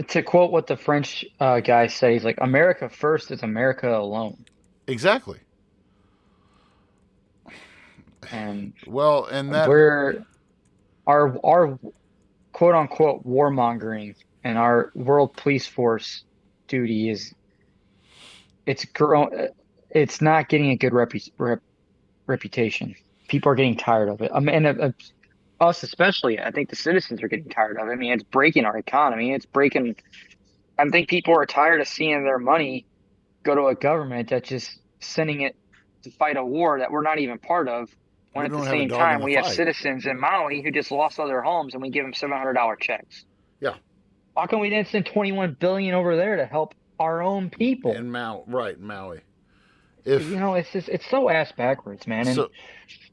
To quote what the French guy said, he's like, "America first is America alone." Exactly. And Well, and that we're our quote unquote warmongering and our world police force duty it's grown. It's not getting a good reputation. People are getting tired of it. And us especially. I think the citizens are getting tired of it. I mean, it's breaking our economy. It's breaking. I think people are tired of seeing their money go to a government that's just sending it to fight a war that we're not even part of. When we at the don't have a same dog in time the we have fight. citizens in Maui who just lost all their homes and we give them $700 checks. Yeah. How come we didn't send 21 billion over there to help our own people? In Maui. You If know, it's so ass backwards, man. And so,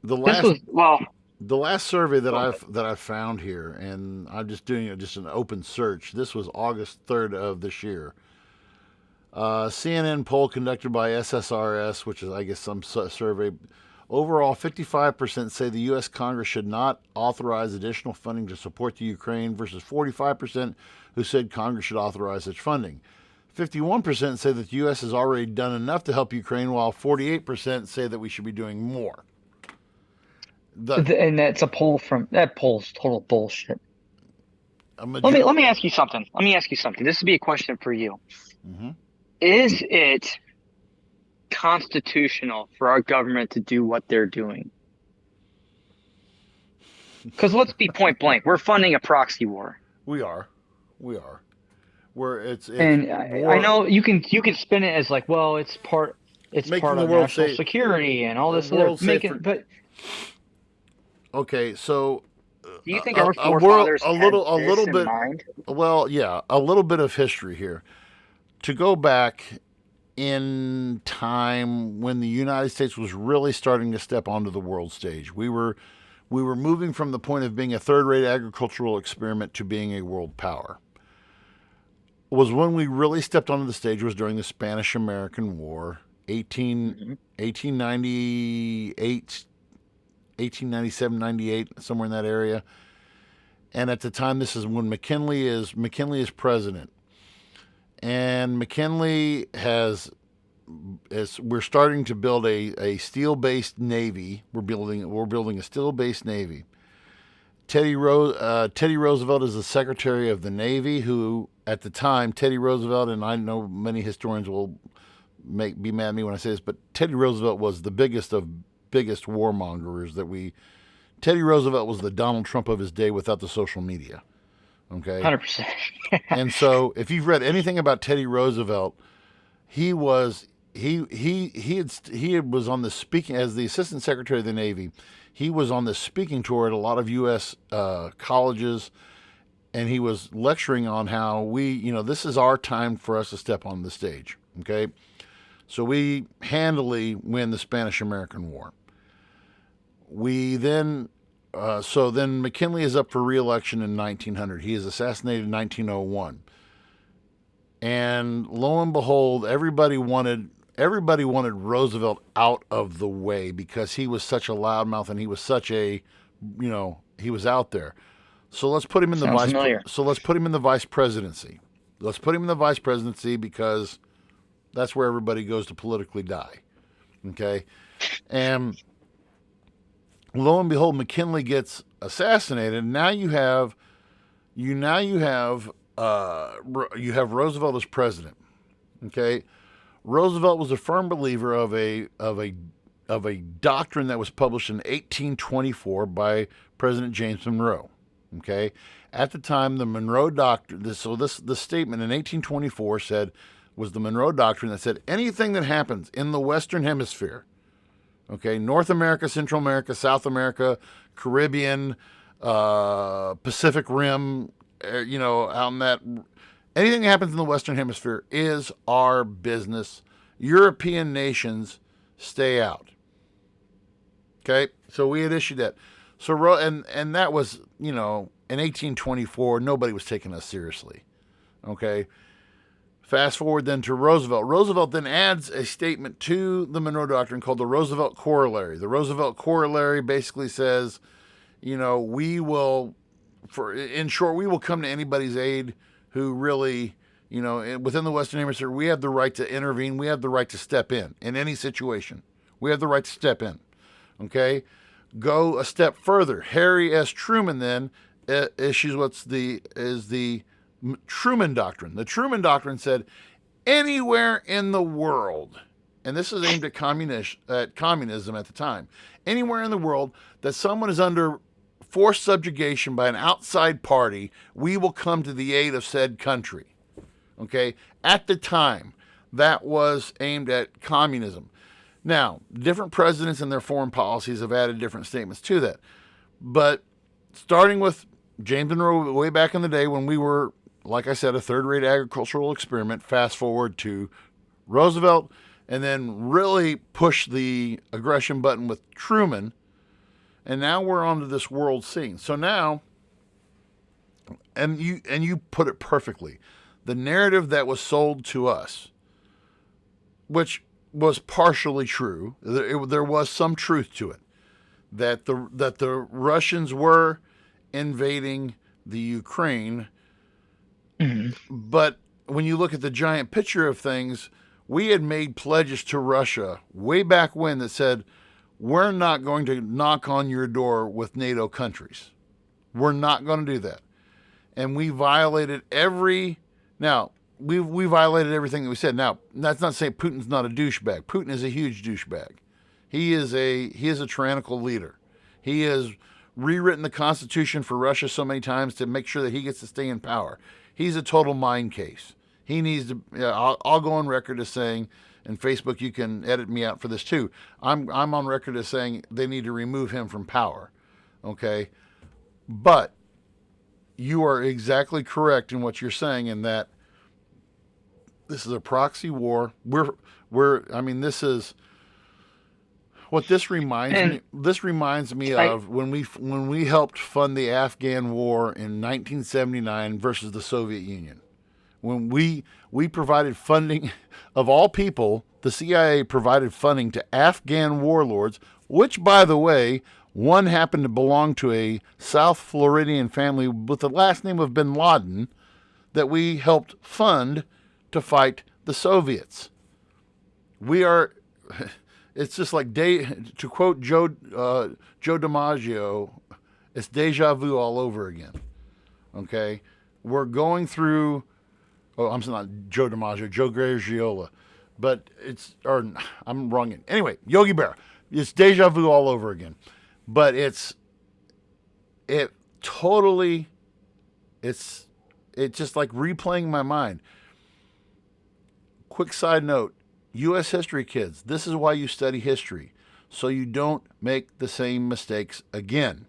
the this last was well. the last survey that Go ahead. I've found here, and I'm just doing it just an open search. This was August 3rd of this year. CNN poll conducted by SSRS, which is I guess some survey. Overall, 55% say the U.S. Congress should not authorize additional funding to support the Ukraine versus 45% who said Congress should authorize such funding. 51% say that the U.S. has already done enough to help Ukraine, while 48% say that we should be doing more. And that's a poll from that poll's total bullshit. Major- Let me ask you something. Let me ask you something. This would be a question for you. Mhm. Is it constitutional for our government to do what they're doing? Because let's be point blank, we're funding a proxy war. We are. Where it's And war, I know you can spin it as like, well, it's part Making of the world national safe- security and all this the other world making. safer. But okay, so do you think a our world- forefathers a had little this in bit- mind? well, yeah, a little bit of history here. To go back in time when the United States was really starting to step onto the world stage, we were moving from the point of being a third-rate agricultural experiment to being a world power. Was when we really stepped onto the stage was during the Spanish-American War, 1898, 1897, 98, somewhere in that area. And at the time, this is when McKinley is president. And McKinley we're starting to build a steel-based navy. We're building a steel-based navy. Teddy Roosevelt is the Secretary of the Navy, who at the time, Teddy Roosevelt, and I know many historians will be mad at me when I say this, but Teddy Roosevelt was the biggest warmongers Teddy Roosevelt was the Donald Trump of his day without the social media. Okay? 100%. And so if you've read anything about Teddy Roosevelt, he was on the speaking as the Assistant Secretary of the Navy. He was on the speaking tour at a lot of U.S. Colleges, and he was lecturing on how this is our time for us to step on the stage. Okay, so we handily win the Spanish-American War. We then, then McKinley is up for re-election in 1900. He is assassinated in 1901, and lo and behold, everybody wanted Roosevelt out of the way because he was such a loudmouth and he was such a, he was out there. So let's put him in the let's put him in the vice presidency. Let's put him in the vice presidency because that's where everybody goes to politically die. Okay, and lo and behold, McKinley gets assassinated. Now you have Roosevelt as president. Okay. Roosevelt was a firm believer of a doctrine that was published in 1824 by President James Monroe. Okay, at the time, the Monroe Doctrine. This statement in 1824 was the Monroe Doctrine that said anything that happens in the Western Hemisphere, okay, North America, Central America, South America, Caribbean, Pacific Rim, out in that. Anything that happens in the Western Hemisphere is our business. European nations stay out. Okay, so we had issued that. So and that was in 1824. Nobody was taking us seriously. Okay. Fast forward then to Roosevelt. Roosevelt then adds a statement to the Monroe Doctrine called the Roosevelt Corollary. The Roosevelt Corollary basically says, we will come to anybody's aid who really, within the Western Hemisphere, we have the right to intervene. We have the right to step in any situation. We have the right to step in. Okay? Go a step further. Harry S. Truman then issues the Truman Doctrine. The Truman Doctrine said anywhere in the world, and this is aimed at communism at the time, anywhere in the world that someone is under forced subjugation by an outside party, we will come to the aid of said country. Okay? At the time, that was aimed at communism. Now, different presidents and their foreign policies have added different statements to that. But starting with James Monroe way back in the day when we were like I said, a third-rate agricultural experiment. Fast forward to Roosevelt, and then really push the aggression button with Truman, and now we're onto this world scene. So now, and you put it perfectly, the narrative that was sold to us, which was partially true, there was some truth to it, that the Russians were invading the Ukraine, but when you look at the giant picture of things, we had made pledges to Russia way back when that said, we're not going to knock on your door with NATO countries. We're not going to do that. And we violated we violated everything that we said. Now, that's not saying Putin's not a douchebag. Putin is a huge douchebag. He is a tyrannical leader. He has rewritten the Constitution for Russia so many times to make sure that he gets to stay in power. He's a total mind case. He needs to. I'll go on record as saying, and Facebook, you can edit me out for this too. I'm on record as saying they need to remove him from power. Okay, but you are exactly correct in what you're saying in that this is a proxy war. This is what this reminds me. This reminds me of when we helped fund the Afghan war in 1979 versus the Soviet Union. When we provided funding, of all people, the CIA provided funding to Afghan warlords, which, by the way, one happened to belong to a South Floridian family with the last name of bin Laden, that we helped fund to fight the Soviets. We are, it's just like, to quote Joe DiMaggio, it's deja vu all over again. Okay? We're going through, I'm not Joe DiMaggio, Joe Garagiola, but I'm wrong. Anyway, Yogi Berra. It's deja vu all over again. But it's just like replaying my mind. Quick side note, U.S. history kids, this is why you study history, so you don't make the same mistakes again.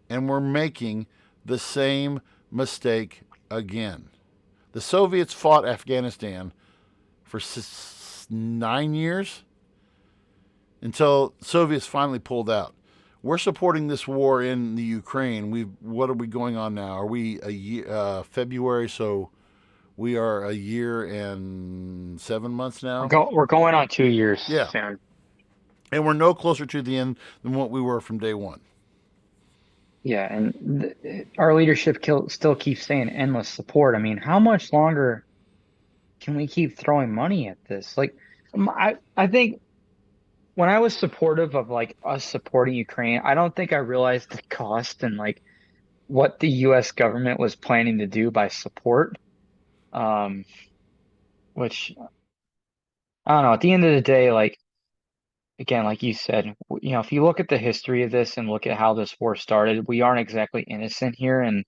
And we're making the same mistake again. The Soviets fought Afghanistan for 9 years until Soviets finally pulled out. We're supporting this war in the Ukraine. What are we going on now? Are we February? So we are a year and 7 months now. We're going on 2 years. Yeah, soon. And we're no closer to the end than what we were from day one. Yeah, and our leadership still keeps saying endless support. I mean, how much longer can we keep throwing money at this? Like, I think when I was supportive of like us supporting Ukraine, I don't think I realized the cost and like what the U.S. government was planning to do by support. Which I don't know. At the end of the day, like, again, like you said, if you look at the history of this and look at how this war started, we aren't exactly innocent here, and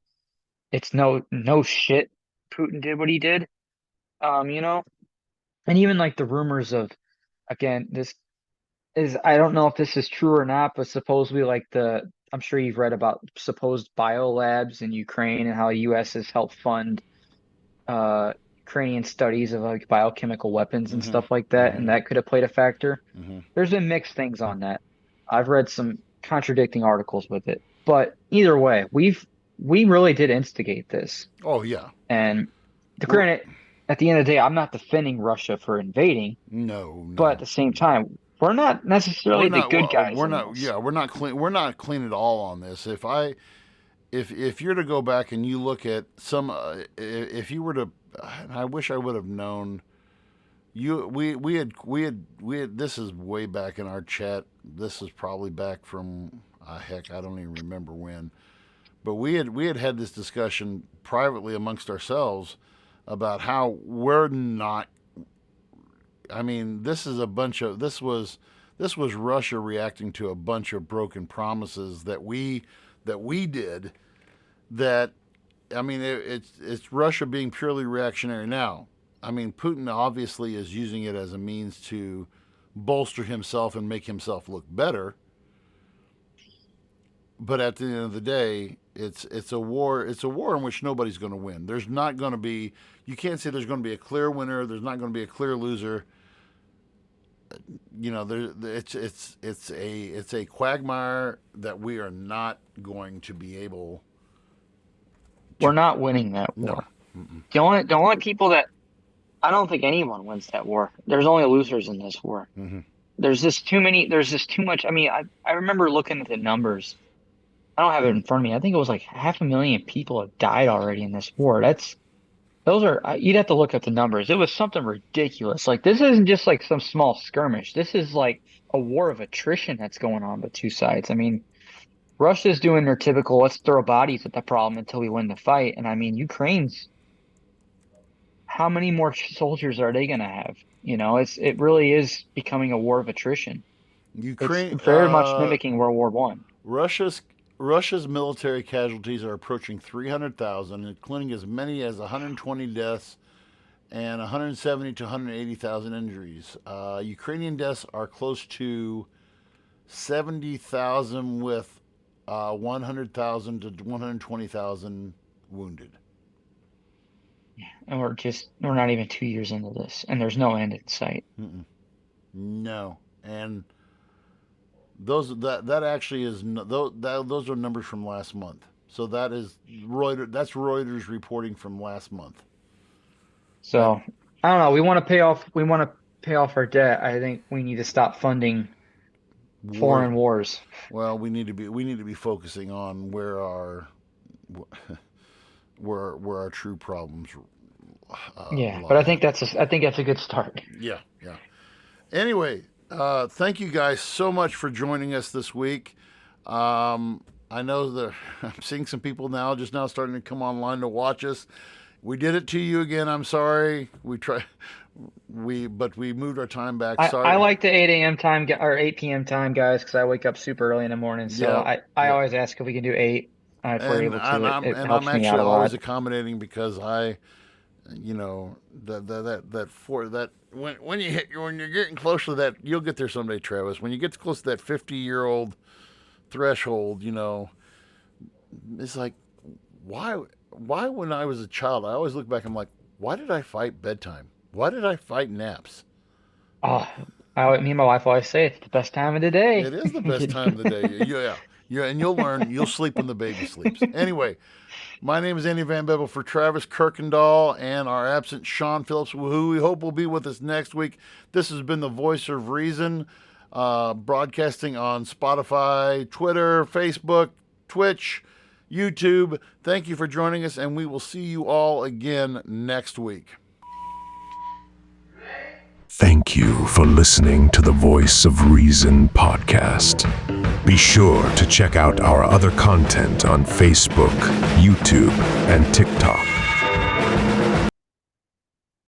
it's no shit Putin did what he did. And even like the rumors of, again, this is, I don't know if this is true or not, but supposedly like I'm sure you've read about supposed biolabs in Ukraine and how the U.S. has helped fund Ukrainian studies of like biochemical weapons and stuff like that, and that could have played a factor. There's been mixed things on that. I've read some contradicting articles with it, but either way, we really did instigate this. Oh yeah. And granted, at the end of the day, I'm not defending Russia for invading. No. But at the same time, we're not necessarily the good guys. We're not. Yeah, we're not clean. We're not clean at all on this. If you're to go back and you look at some, if you were to, I wish I would have known. We had. This is way back in our chat. This is probably back from heck, I don't even remember when. But we had this discussion privately amongst ourselves about how we're not. I mean, this was Russia reacting to a bunch of broken promises that we did. That, I mean, it's Russia being purely reactionary now. I mean, Putin obviously is using it as a means to bolster himself and make himself look better. but at the end of the day, it's a war. It's a war in which nobody's going to win. There's not going to be. You can't say there's going to be a clear winner. There's not going to be a clear loser. It's a quagmire that we are not going to be able. We're not winning that war. The only people that I don't think anyone wins that war. There's only losers in this war. Mm-hmm. There's just too many. There's just too much. I mean, I remember looking at the numbers. I don't have it in front of me. I think it was like 500,000 people have died already in this war. You'd have to look at the numbers. It was something ridiculous. Like, this isn't just like some small skirmish. This is like a war of attrition that's going on the two sides. I mean, Russia's doing their typical, let's throw bodies at the problem until we win the fight. And I mean, Ukraine's, how many more soldiers are they going to have? It really is becoming a war of attrition. Ukraine, it's very much mimicking World War One. Russia's military casualties are approaching 300,000, including as many as 120 deaths and 170 to 180,000 injuries. Ukrainian deaths are close to 70,000 with 100,000 to 120,000 wounded. And we're not even 2 years into this, and there's no end in sight. No, and that actually is those are numbers from last month. So that is Reuters. That's Reuters reporting from last month. So I don't know. We want to pay off our debt. I think we need to stop funding foreign wars. Well, we need to be focusing on where our true problems. But I think that's a good start. Yeah. Anyway, thank you guys so much for joining us this week. I know that I'm seeing some people just now starting to come online to watch us. We did it to you again. I'm sorry. But we moved our time back. Sorry. I like the 8 a.m. time or 8 p.m. time, guys, because I wake up super early in the morning. So I always ask if we can do 8 if we're able to. I'm actually always accommodating because when you're getting close to that, you'll get there someday, Travis. When you get close to that 50-year-old threshold, it's like, why when I was a child, I always look back, I'm like, why did I fight bedtime? Why did I fight naps? Me and my wife always say it's the best time of the day. It is the best time of the day. Yeah, and you'll learn. You'll sleep when the baby sleeps. Anyway, my name is Andy Van Bebel for Travis Kirkendall and our absent Sean Phillips, who we hope will be with us next week. This has been the Voice of Reason, broadcasting on Spotify, Twitter, Facebook, Twitch, YouTube. Thank you for joining us, and we will see you all again next week. Thank you for listening to the Voice of Reason podcast. Be sure to check out our other content on Facebook, YouTube, and TikTok.